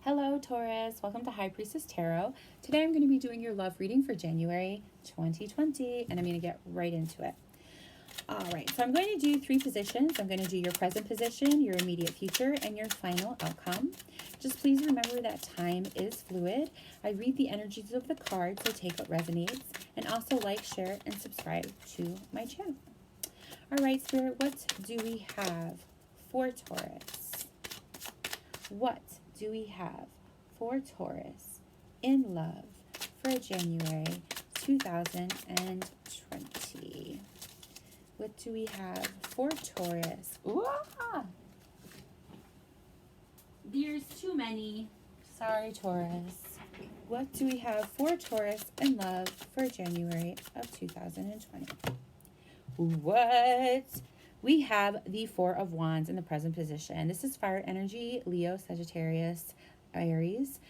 Hello, Taurus. Welcome to High Priestess Tarot. Today I'm going to be doing your love reading for January 2020, and I'm going to get right into it. All right, so I'm going to do three positions. I'm going to do your present position, your immediate future, and your final outcome. Just please remember that time is fluid. I read the energies of the cards, so take what resonates, and also like, share, and subscribe to my channel. All right, Spirit, what do we have for Taurus? What do we have for Taurus in love for January 2020? What do we have for Taurus? Ooh, there's too many. Sorry, Taurus. What do we have for Taurus in love for January of 2020? What? We have the Four of Wands in the present position. This is fire energy, Leo, Sagittarius, Aries.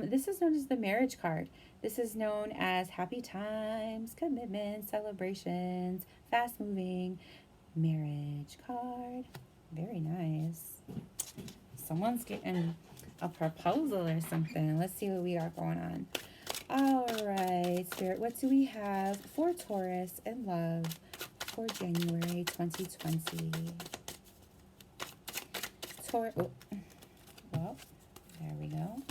This is known as the marriage card. This is known as happy times, commitments, celebrations, fast moving marriage card. Very nice. Someone's getting a proposal or something. Let's see what we got going on. All right, Spirit, what do we have for Taurus in love for January 2020? Taurus, oh, well, there we go.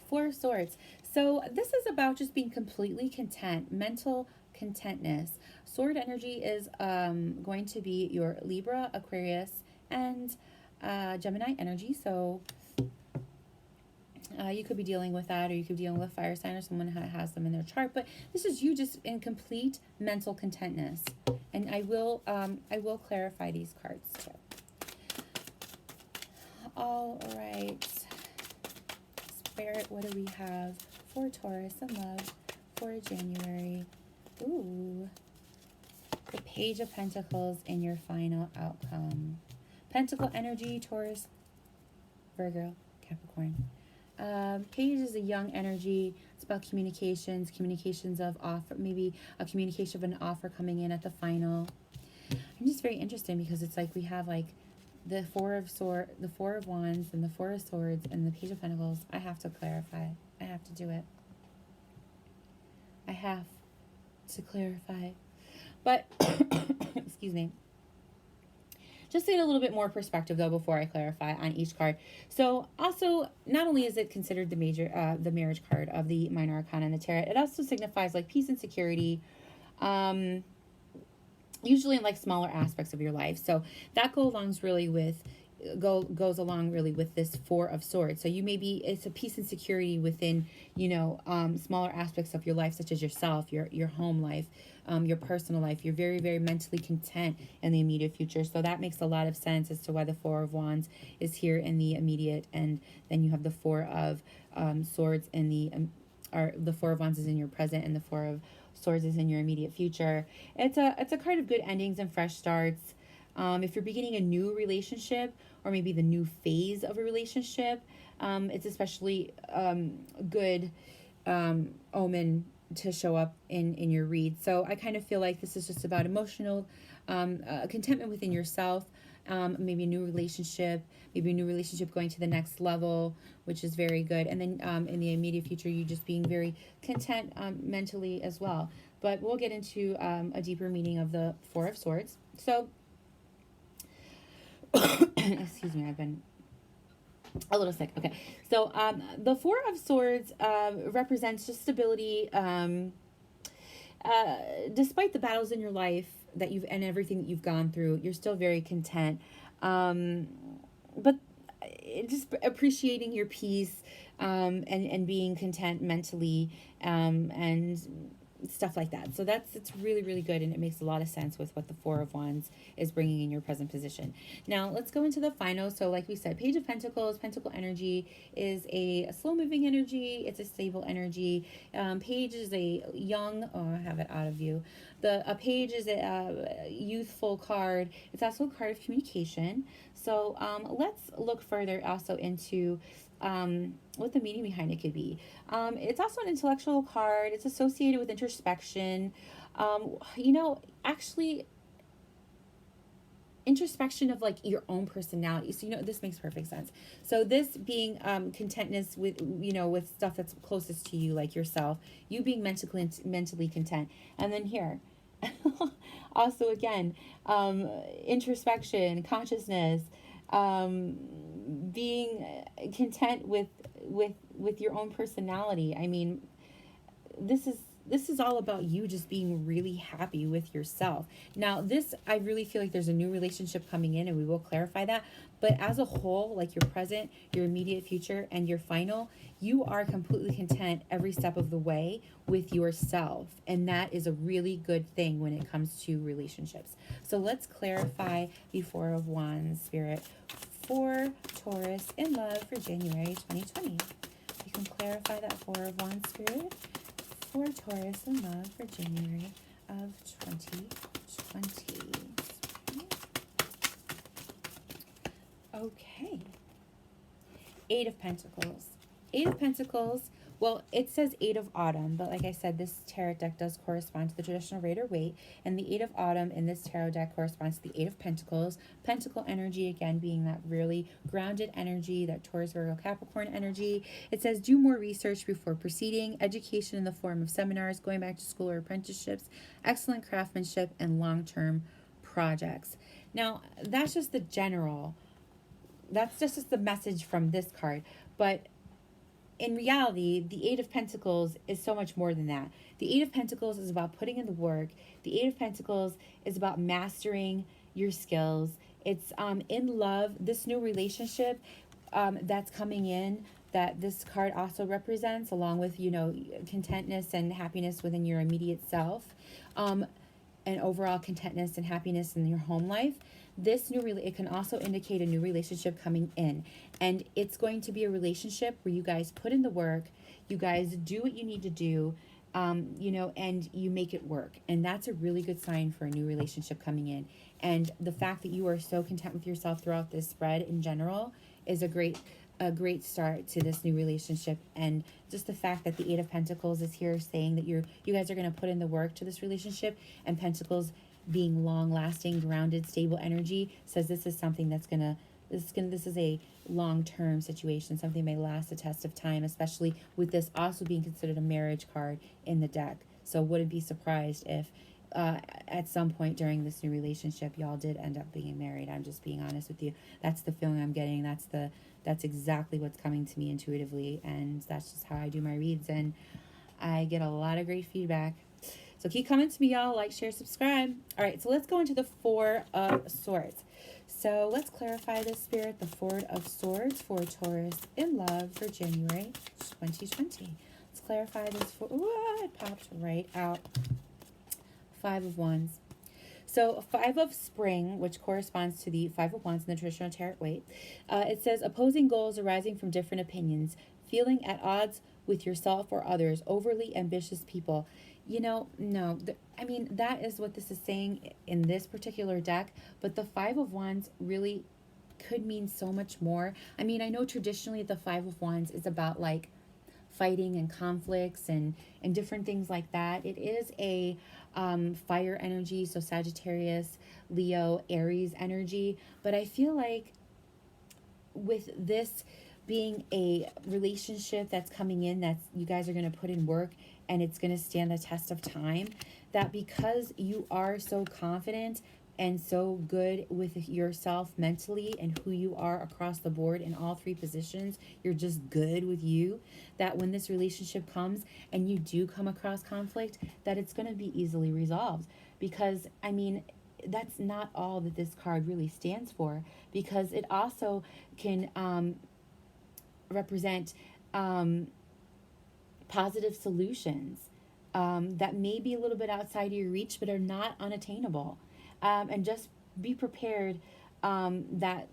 Four of Swords. So this is about just being completely content, mental contentness. Sword energy is going to be your Libra, Aquarius, and Gemini energy. So you could be dealing with that, or you could be dealing with fire sign or someone who has them in their chart. But this is you just in complete mental contentness. And I will clarify these cards too. All right. Spirit, what do we have for Taurus in love for January? Ooh. The Page of Pentacles in your final outcome. Pentacle energy, Taurus, Virgo, Capricorn. Page is a young energy. It's about communications of offer, maybe a communication of an offer coming in at the final. I'm just very interested because it's like we have like the Four of Wands, and the Four of Swords, and the Page of Pentacles. I have to clarify. I have to do it. I have to clarify. But excuse me. Just to get a little bit more perspective, though, before I clarify on each card. So, also, not only is it considered the marriage card of the Minor Arcana and the Tarot, it also signifies like peace and security, usually in like smaller aspects of your life. So that goes along really with this Four of Swords. So it's a peace and security within, smaller aspects of your life, such as yourself, your home life, your personal life. You're very, very mentally content in the immediate future. So that makes a lot of sense as to why the Four of Wands is here in the immediate, and then you have the Four of Swords in the Four of Wands is in your present, and the Four of Swords is in your immediate future. It's a card of good endings and fresh starts. If you're beginning a new relationship, or maybe the new phase of a relationship, it's especially good omen to show up in your read. So I kind of feel like this is just about emotional contentment within yourself, maybe a new relationship going to the next level, which is very good. And then in the immediate future, you just being very content mentally as well. But we'll get into a deeper meaning of the Four of Swords. So excuse me, I've been a little sick. Okay, so the Four of Swords represents just stability. Despite the battles in your life and everything that you've gone through, you're still very content. But just appreciating your peace, and being content mentally, and stuff like that. So it's really, really good, and it makes a lot of sense with what the Four of Wands is bringing in your present position. Now let's go into the final. So like we said, Page of Pentacles, Pentacle energy is a slow moving energy. It's a stable energy. Page is a young, I have it out of view. A Page is a youthful card. It's also a card of communication. So let's look further also into what the meaning behind it could be. It's also an intellectual card. It's associated with introspection. Actually, introspection of like your own personality. So, this makes perfect sense. So this being contentness with, with stuff that's closest to you, like yourself, you being mentally content. And then here, also again, introspection, consciousness, being content with your own personality. I mean, this is all about you just being really happy with yourself. Now, this, I really feel like there's a new relationship coming in, and we will clarify that. But as a whole, like your present, your immediate future, and your final, you are completely content every step of the way with yourself. And that is a really good thing when it comes to relationships. So let's clarify the Four of Wands, Spirit, for Taurus in love for January 2020. You can clarify that Four of Wands, Spirit, for Taurus in love for January of 2020. Okay. Eight of Pentacles. Eight of Pentacles. Well, it says Eight of Autumn, but like I said, this tarot deck does correspond to the traditional Rider-Waite, and the Eight of Autumn in this tarot deck corresponds to the Eight of Pentacles. Pentacle energy, again, being that really grounded energy, that Taurus, Virgo, Capricorn energy. It says do more research before proceeding, education in the form of seminars, going back to school or apprenticeships, excellent craftsmanship, and long-term projects. Now, that's just the general, that's just the message from this card, but in reality, the Eight of Pentacles is so much more than that. The Eight of Pentacles is about putting in the work. The Eight of Pentacles is about mastering your skills. It's in love, this new relationship that's coming in, that this card also represents, along with, contentness and happiness within your immediate self, and overall contentness and happiness in your home life. This it can also indicate a new relationship coming in, and it's going to be a relationship where you guys put in the work, you guys do what you need to do, and you make it work. And that's a really good sign for a new relationship coming in. And the fact that you are so content with yourself throughout this spread in general is a great start to this new relationship. And just the fact that the Eight of Pentacles is here saying that you guys are going to put in the work to this relationship, and Pentacles being long-lasting, grounded, stable energy says this is something this is a long-term situation, something may last a test of time, especially with this also being considered a marriage card in the deck. So wouldn't be surprised if at some point during this new relationship y'all did end up being married. I'm just being honest with you. That's the feeling I'm getting. That's exactly what's coming to me intuitively, and that's just how I do my reads, and I get a lot of great feedback. So keep coming to me, y'all. Like, share, subscribe. All right, so let's go into the Four of Swords. So let's clarify this, Spirit, the Four of Swords for Taurus in love for January 2020. Let's clarify this. It popped right out. Five of Wands. So Five of Spring, which corresponds to the Five of Wands in the traditional tarot-Waite, it says opposing goals arising from different opinions, feeling at odds with yourself or others, overly ambitious people. No, that is what this is saying in this particular deck, but the Five of Wands really could mean so much more. I know traditionally the Five of Wands is about like fighting and conflicts and different things like that. It is a fire energy, so Sagittarius, Leo, Aries energy, but I feel like with this being a relationship that's coming in, that you guys are going to put in work and it's going to stand the test of time, that because you are so confident and so good with yourself mentally and who you are across the board in all three positions, you're just good with you, that when this relationship comes and you do come across conflict, that it's going to be easily resolved. Because that's not all that this card really stands for, because it also can represent positive solutions that may be a little bit outside of your reach but are not unattainable. And just be prepared that,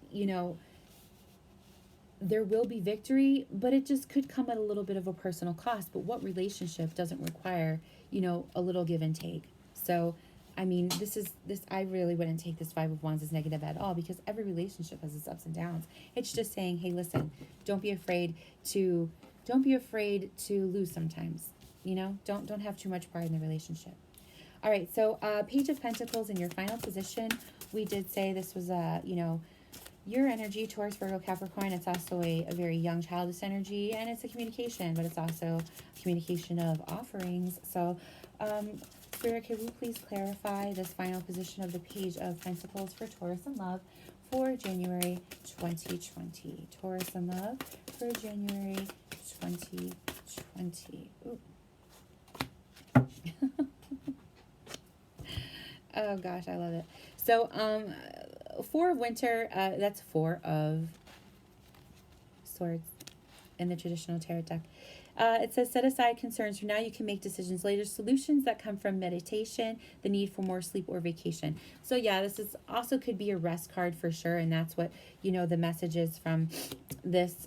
there will be victory, but it just could come at a little bit of a personal cost. But what relationship doesn't require, a little give and take? So, I really wouldn't take this Five of Wands as negative at all, because every relationship has its ups and downs. It's just saying, hey, listen, don't be afraid to lose sometimes. Don't have too much pride in the relationship. All right, so Page of Pentacles in your final position. we did say this was a, you know, your energy, Taurus, Virgo, Capricorn. It's also a very young childish energy, and it's a communication, but it's also communication of offerings. So, Spirit, could we please clarify this final position of the Page of Pentacles for Taurus in love for January 2020? Taurus in love for January 2020. Ooh. Oh gosh, I love it. So, Four of Winter, that's Four of Swords in the traditional tarot deck. It says, set aside concerns for now. You can make decisions later. Solutions that come from meditation, the need for more sleep or vacation. So yeah, this is also could be a rest card for sure. And that's what, you know, the message is from this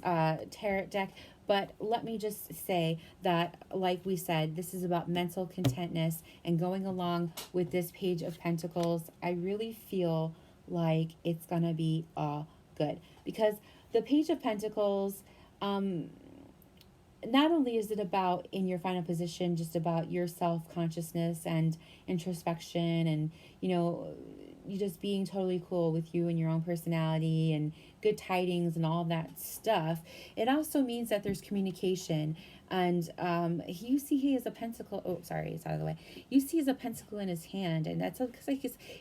tarot deck. But let me just say that, like we said, this is about mental contentness and going along with this Page of Pentacles. I really feel like it's going to be all good, because the Page of Pentacles, not only is it about in your final position, just about your self-consciousness and introspection and, you know, you just being totally cool with you and your own personality and good tidings and all that stuff. It also means that there's communication. And you see he has a pentacle. Oh, sorry, it's out of the way. You see he has a pentacle in his hand, and that's like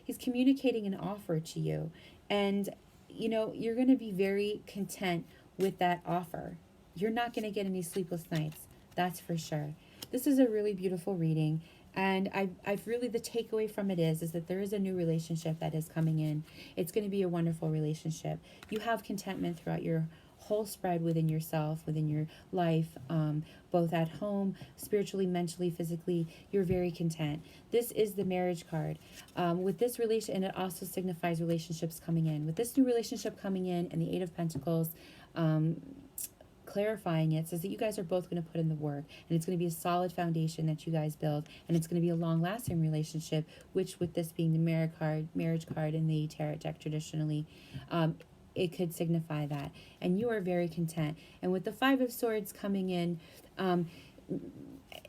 he's communicating an offer to you. And, you know, you're going to be very content with that offer. You're not going to get any sleepless nights. That's for sure. This is a really beautiful reading. And I've really, the takeaway from it is that there is a new relationship that is coming in. It's going to be a wonderful relationship. You have contentment throughout your whole spread within yourself, within your life, both at home, spiritually, mentally, physically. You're very content. This is the marriage card. With this relation, and it also signifies relationships coming in. With this new relationship coming in and the Eight of Pentacles, clarifying it, says that you guys are both going to put in the work, and it's going to be a solid foundation that you guys build, and it's going to be a long-lasting relationship, which with this being the marriage card in the tarot deck traditionally, it could signify that. And you are very content. And with the Five of Swords coming in,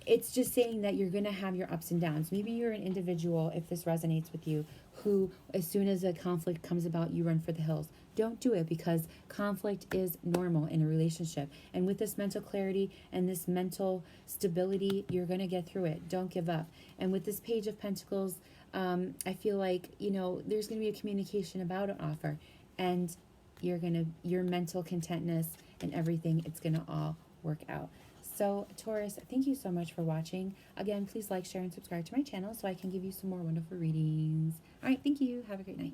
it's just saying that you're going to have your ups and downs. Maybe you're an individual, if this resonates with you, who as soon as a conflict comes about, you run for the hills. Don't do it, because conflict is normal in a relationship. And with this mental clarity and this mental stability, you're going to get through it. Don't give up. And with this Page of Pentacles, I feel like, you know, there's going to be a communication about an offer, and your mental contentness and everything, it's going to all work out. So Taurus, thank you so much for watching. Again, please like, share, and subscribe to my channel so I can give you some more wonderful readings. All right, thank you. Have a great night.